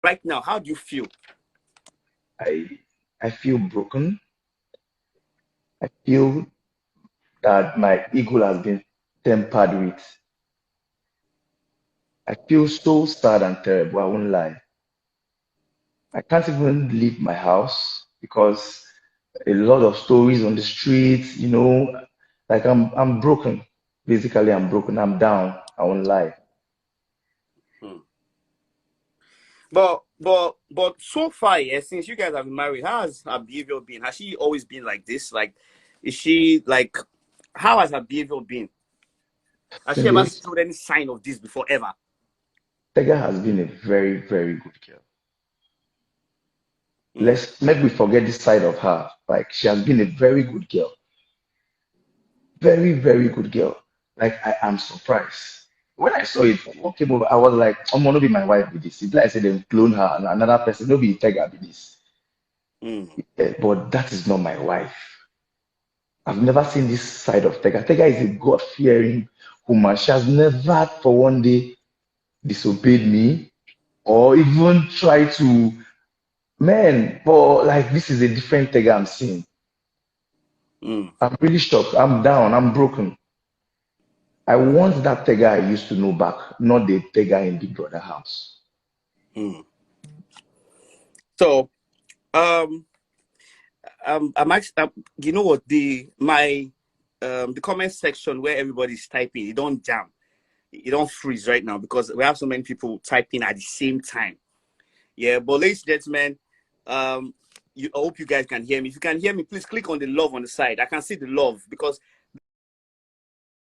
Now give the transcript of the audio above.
right now, how do you feel? I feel broken. I feel that my ego has been tempered with. I feel so sad and terrible, I won't lie. I can't even leave my house because a lot of stories on the streets, like I'm broken. Basically, I'm broken. I'm down. I won't lie. Hmm. But so far, yeah, since you guys have been married, how has her behavior been? Has she always been like this? Like, is she like, how has her behavior been? Has she ever Cindy, showed any sign of this before ever? Tega has been a very, very good girl. Hmm. Let's maybe we forget this side of her. Like she has been a very good girl. Very, very good girl. Like I am surprised. When I saw it, what came over, I was like, I'm gonna be my wife with this. It's like I said they clone her and another person, no be Tega with this. Hmm. But that is not my wife. I've never seen this side of Tega. Tega is a God-fearing woman. She has never for one day disobeyed me or even tried to, man, but like this is a different Tega I'm seeing. Hmm. I'm really shocked. I'm down. I'm broken. I want that Tega I used to know back, not the Tega in Big Brother house. Hmm. So, um, I'm actually, you know what, the comment section where everybody's typing, it don't jam, it don't freeze right now because we have so many people typing at the same time. Yeah, but ladies and gentlemen, I hope you guys can hear me. If you can hear me, please click on the love on the side. I can see the love because